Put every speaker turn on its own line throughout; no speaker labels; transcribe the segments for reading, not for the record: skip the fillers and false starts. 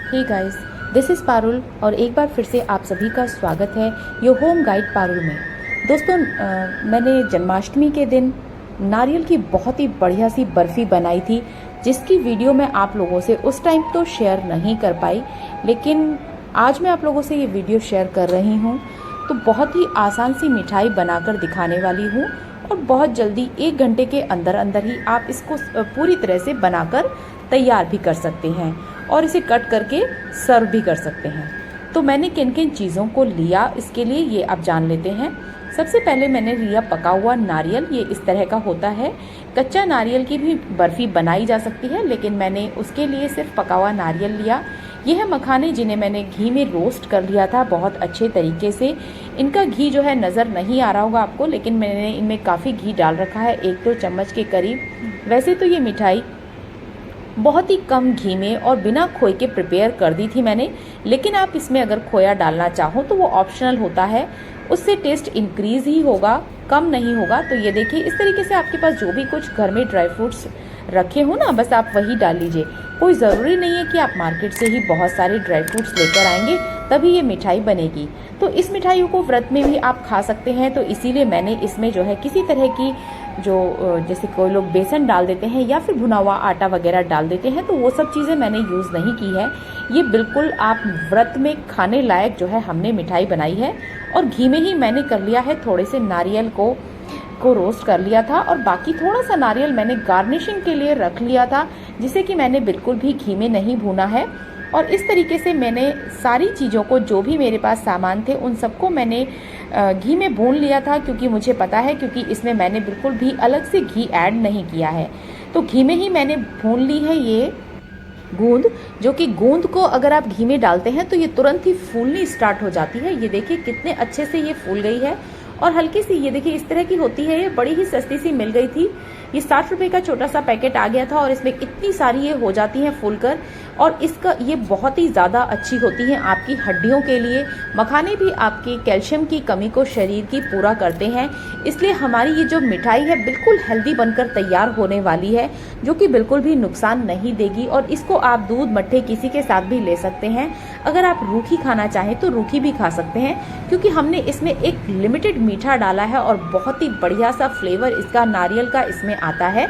Hey guys, this is Parul और एक बार फिर से आप सभी का स्वागत है योर होम गाइड पारुल में। दोस्तों, मैंने जन्माष्टमी के दिन नारियल की बहुत ही बढ़िया सी बर्फ़ी बनाई थी, जिसकी वीडियो मैं आप लोगों से उस टाइम तो शेयर नहीं कर पाई, लेकिन आज मैं आप लोगों से ये वीडियो शेयर कर रही हूँ। तो बहुत ही आसान सी मिठाई बनाकर दिखाने वाली हूँ और बहुत जल्दी 1 घंटे के अंदर अंदर ही आप इसको पूरी तरह से बनाकर तैयार भी कर सकते हैं और इसे कट करके सर्व भी कर सकते हैं। तो मैंने किन किन चीज़ों को लिया इसके लिए ये आप जान लेते हैं। सबसे पहले मैंने लिया पका हुआ नारियल, ये इस तरह का होता है। कच्चा नारियल की भी बर्फ़ी बनाई जा सकती है, लेकिन मैंने उसके लिए सिर्फ पका हुआ नारियल लिया। ये है मखाने, जिन्हें मैंने घी में रोस्ट कर लिया था बहुत अच्छे तरीके से। इनका घी जो है नज़र नहीं आ रहा होगा आपको, लेकिन मैंने इनमें काफ़ी घी डाल रखा है, 1-2 चम्मच के करीब। वैसे तो ये मिठाई बहुत ही कम घी में और बिना खोए के प्रिपेयर कर दी थी मैंने, लेकिन आप इसमें अगर खोया डालना चाहो तो वो ऑप्शनल होता है, उससे टेस्ट इंक्रीज ही होगा, कम नहीं होगा। तो ये देखिए, इस तरीके से आपके पास जो भी कुछ घर में ड्राई फ्रूट्स रखे हो ना, बस आप वही डाल लीजिए। कोई ज़रूरी नहीं है कि आप मार्केट से ही बहुत सारे ड्राई फ्रूट्स लेकर आएंगे तभी ये मिठाई बनेगी। तो इस मिठाई को व्रत में भी आप खा सकते हैं, तो इसीलिए मैंने इसमें जो है किसी तरह की जैसे कोई लोग बेसन डाल देते हैं या फिर भुना हुआ आटा वगैरह डाल देते हैं, तो वो सब चीज़ें मैंने यूज़ नहीं की है। ये बिल्कुल आप व्रत में खाने लायक जो है हमने मिठाई बनाई है। और घी में ही मैंने कर लिया है, थोड़े से नारियल को रोस्ट कर लिया था और बाकी थोड़ा सा नारियल मैंने गार्निशिंग के लिए रख लिया था, जिसे कि मैंने बिल्कुल भी घी में नहीं भूना है। और इस तरीके से मैंने सारी चीज़ों को, जो भी मेरे पास सामान थे उन सबको मैंने घी में भून लिया था, क्योंकि मुझे पता है, क्योंकि इसमें मैंने बिल्कुल भी अलग से घी ऐड नहीं किया है। तो घी में ही मैंने भून ली है ये गूंद, जो कि गूंद को अगर आप घी में डालते हैं तो ये तुरंत ही फूलनी स्टार्ट हो जाती है। ये देखिए कितने अच्छे से ये फूल गई है और हल्की सी, ये देखिए इस तरह की होती है। ये बड़ी ही सस्ती सी मिल गई थी, ये 60 रुपए का छोटा सा पैकेट आ गया था और इसमें इतनी सारी ये हो जाती हैं फूलकर। और इसका ये बहुत ही ज़्यादा अच्छी होती हैं आपकी हड्डियों के लिए। मखाने भी आपकी कैल्शियम की कमी को शरीर की पूरा करते हैं, इसलिए हमारी ये जो मिठाई है बिल्कुल हेल्दी बनकर तैयार होने वाली है, जो कि बिल्कुल भी नुकसान नहीं देगी। और इसको आप दूध मट्ठे किसी के साथ भी ले सकते हैं। अगर आप रूखी खाना चाहें तो रूखी भी खा सकते हैं, क्योंकि हमने इसमें एक लिमिटेड मीठा डाला है और बहुत ही बढ़िया सा फ्लेवर इसका नारियल का इसमें आता है।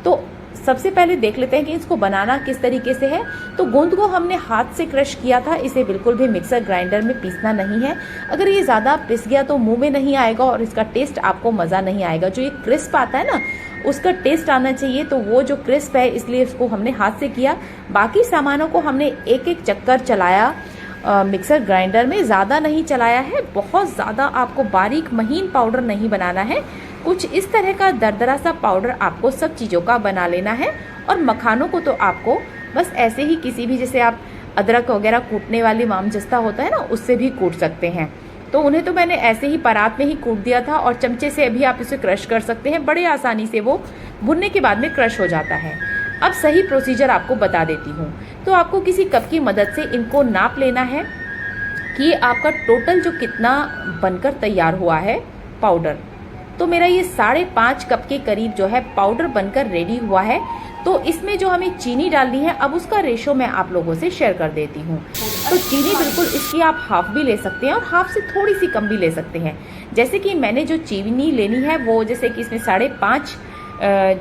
तो सबसे पहले देख लेते हैं कि इसको बनाना किस तरीके से है। तो गूंद को हमने हाथ से क्रश किया था, इसे बिल्कुल भी मिक्सर ग्राइंडर में पीसना नहीं है। अगर ये ज़्यादा पिस गया तो मुंह में नहीं आएगा और इसका टेस्ट आपको मज़ा नहीं आएगा। जो ये क्रिस्प आता है ना, उसका टेस्ट आना चाहिए, तो वो जो क्रिस्प है इसलिए इसको हमने हाथ से किया। बाकी सामानों को हमने एक एक चक्कर चलाया मिक्सर ग्राइंडर में, ज़्यादा नहीं चलाया है, बहुत ज़्यादा आपको बारीक महीन पाउडर नहीं बनाना है। कुछ इस तरह का दरदरा सा पाउडर आपको सब चीज़ों का बना लेना है। और मखानों को तो आपको बस ऐसे ही किसी भी, जैसे आप अदरक वगैरह कूटने वाली मामजस्ता होता है ना, उससे भी कूट सकते हैं। तो उन्हें तो मैंने ऐसे ही परात में ही कूट दिया था और चमचे से भी आप इसे क्रश कर सकते हैं, बड़े आसानी से वो भुनने के बाद में क्रश हो जाता है। अब सही प्रोसीजर आपको बता देती हूँ। तो आपको किसी कप की मदद से इनको नाप लेना है कि आपका टोटल जो कितना बनकर तैयार हुआ है पाउडर। तो मेरा ये 5.5 कप के करीब जो है पाउडर बनकर रेडी हुआ है। तो इसमें जो हमें चीनी डालनी है, अब उसका रेशो मैं आप लोगों से शेयर कर देती हूँ। तो चीनी बिल्कुल इसकी आप हाफ भी ले सकते हैं और हाफ से थोड़ी सी कम भी ले सकते हैं। जैसे कि मैंने जो चीनी लेनी है वो, जैसे कि इसमें 5.5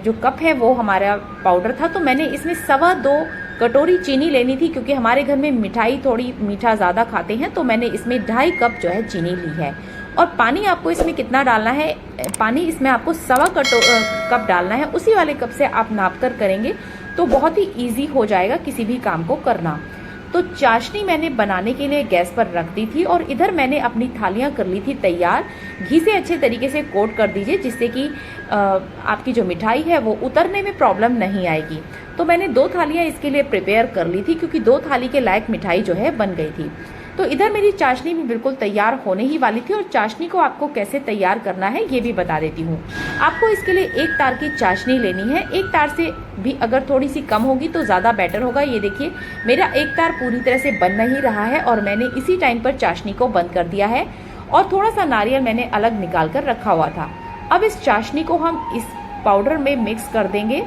जो कप है वो हमारा पाउडर था, तो मैंने इसमें 2.25 कटोरी चीनी लेनी थी, क्योंकि हमारे घर में मिठाई थोड़ी मीठा ज़्यादा खाते हैं, तो मैंने इसमें 2.5 कप जो है चीनी ली है। और पानी आपको इसमें कितना डालना है, पानी इसमें आपको 1.25 कप डालना है। उसी वाले कप से आप नाप कर करेंगे तो बहुत ही ईजी हो जाएगा किसी भी काम को करना। तो चाशनी मैंने बनाने के लिए गैस पर रख दी थी और इधर मैंने अपनी थालियां कर ली थी तैयार। घी से अच्छे तरीके से कोट कर दीजिए, जिससे कि आपकी जो मिठाई है वो उतरने में प्रॉब्लम नहीं आएगी। तो मैंने 2 थालियां इसके लिए प्रिपेयर कर ली थी, क्योंकि 2 थाली के लायक मिठाई जो है बन गई थी। तो इधर मेरी चाशनी भी बिल्कुल तैयार होने ही वाली थी और चाशनी को आपको कैसे तैयार करना है ये भी बता देती हूँ। आपको इसके लिए 1 तार की चाशनी लेनी है। 1 तार से भी अगर थोड़ी सी कम होगी तो ज़्यादा बेटर होगा। ये देखिए मेरा 1 तार पूरी तरह से बन नहीं रहा है और मैंने इसी टाइम पर चाशनी को बंद कर दिया है और थोड़ा सा नारियल मैंने अलग निकाल कर रखा हुआ था। अब इस चाशनी को हम इस पाउडर में मिक्स कर देंगे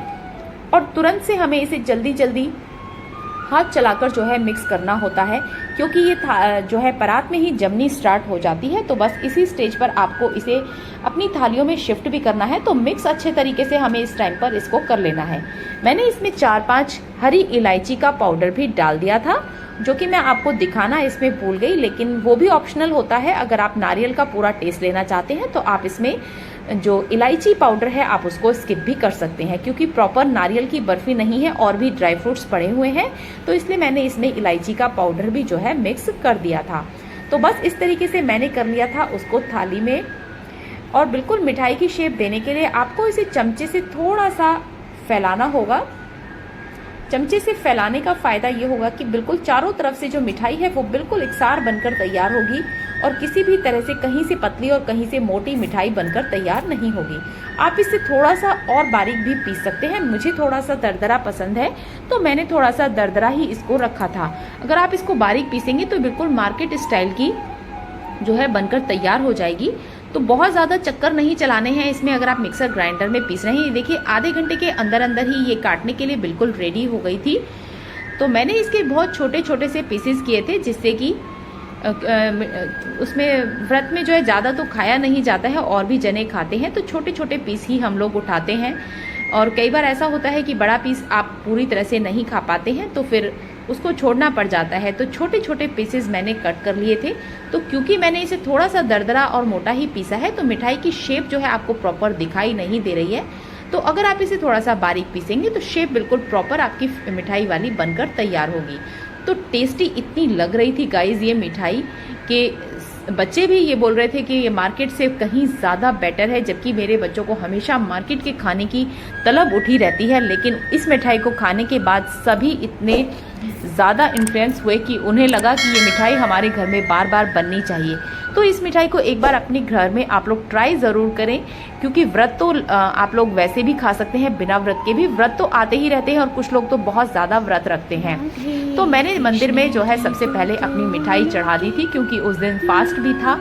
और तुरंत से हमें इसे जल्दी जल्दी हाथ चलाकर जो है मिक्स करना होता है, क्योंकि ये जो है परात में ही जमनी स्टार्ट हो जाती है। तो बस इसी स्टेज पर आपको इसे अपनी थालियों में शिफ्ट भी करना है। तो मिक्स अच्छे तरीके से हमें इस टाइम पर इसको कर लेना है। मैंने इसमें 4-5 हरी इलायची का पाउडर भी डाल दिया था, जो कि मैं आपको दिखाना इसमें भूल गई, लेकिन वो भी ऑप्शनल होता है। अगर आप नारियल का पूरा टेस्ट लेना चाहते हैं तो आप इसमें जो इलायची पाउडर है आप उसको स्किप भी कर सकते हैं, क्योंकि प्रॉपर नारियल की बर्फी नहीं है और भी ड्राई फ्रूट्स पड़े हुए हैं, तो इसलिए मैंने इसमें इलायची का पाउडर भी जो है मिक्स कर दिया था। तो बस इस तरीके से मैंने कर लिया था उसको थाली में। और बिल्कुल मिठाई की शेप देने के लिए आपको इसे चमचे से थोड़ा सा फैलाना होगा। चमचे से फैलाने का फ़ायदा ये होगा कि बिल्कुल चारों तरफ से जो मिठाई है वो बिल्कुल एकसार बनकर तैयार होगी और किसी भी तरह से कहीं से पतली और कहीं से मोटी मिठाई बनकर तैयार नहीं होगी। आप इसे थोड़ा सा और बारीक भी पीस सकते हैं। मुझे थोड़ा सा दरदरा पसंद है, तो मैंने थोड़ा सा दरदरा ही इसको रखा था। अगर आप इसको बारीक पीसेंगे तो बिल्कुल मार्केट स्टाइल की जो है बनकर तैयार हो जाएगी। तो बहुत ज़्यादा चक्कर नहीं चलाने हैं इसमें। अगर आप मिक्सर ग्राइंडर में पीस रहे हैं, देखिए आधे घंटे के अंदर अंदर ही ये काटने के लिए बिल्कुल रेडी हो गई थी। तो मैंने इसके बहुत छोटे छोटे से पीसेस किए थे, जिससे कि उसमें व्रत में जो है ज़्यादा तो खाया नहीं जाता है और भी जने खाते हैं, तो छोटे छोटे पीस ही हम लोग उठाते हैं। और कई बार ऐसा होता है कि बड़ा पीस आप पूरी तरह से नहीं खा पाते हैं, तो फिर उसको छोड़ना पड़ जाता है। तो छोटे छोटे पीसेस मैंने कट कर लिए थे। तो क्योंकि मैंने इसे थोड़ा सा दरदरा और मोटा ही पीसा है, तो मिठाई की शेप जो है आपको प्रॉपर दिखाई नहीं दे रही है। तो अगर आप इसे थोड़ा सा बारीक पीसेंगे तो शेप बिल्कुल प्रॉपर आपकी मिठाई वाली बनकर तैयार होगी। तो टेस्टी इतनी लग रही थी गाइज ये मिठाई कि बच्चे भी ये बोल रहे थे कि ये मार्केट से कहीं ज़्यादा बेटर है, जबकि मेरे बच्चों को हमेशा मार्केट के खाने की तलब उठी रहती है। लेकिन इस मिठाई को खाने के बाद सभी इतने ज़्यादा इन्फ्लुएंस हुए कि उन्हें लगा कि ये मिठाई हमारे घर में बार बार बननी चाहिए। तो इस मिठाई को एक बार अपने घर में आप लोग ट्राई ज़रूर करें, क्योंकि व्रत तो आप लोग वैसे भी खा सकते हैं, बिना व्रत के भी। व्रत तो आते ही रहते हैं और कुछ लोग तो बहुत ज़्यादा व्रत रखते हैं। तो मैंने मंदिर में जो है सबसे पहले अपनी मिठाई चढ़ा दी थी, क्योंकि उस दिन फास्ट भी था।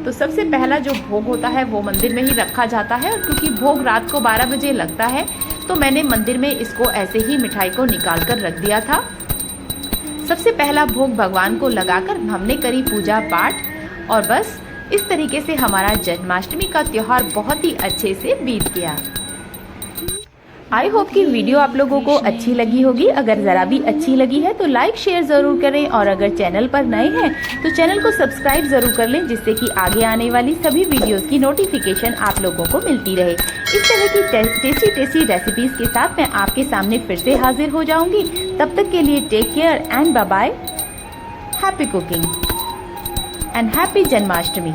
तो सबसे पहला जो भोग होता है वो मंदिर में ही रखा जाता है, और क्योंकि भोग रात को 12 बजे लगता है, तो मैंने मंदिर में इसको ऐसे ही मिठाई को निकाल कर रख दिया था। सबसे पहला भोग भगवान को लगाकर हमने करी पूजा पाठ, और बस इस तरीके से हमारा जन्माष्टमी का त्योहार बहुत ही अच्छे से बीत गया। आई होप कि वीडियो आप लोगों को अच्छी लगी होगी। अगर ज़रा भी अच्छी लगी है तो लाइक शेयर ज़रूर करें, और अगर चैनल पर नए हैं तो चैनल को सब्सक्राइब ज़रूर कर लें, जिससे कि आगे आने वाली सभी वीडियोस की नोटिफिकेशन आप लोगों को मिलती रहे। इस तरह की टेस्टी रेसिपीज़ के साथ मैं आपके सामने फिर से हाजिर हो जाऊंगी। तब तक के लिए take care and bye bye. Happy cooking and happy Janmashtami.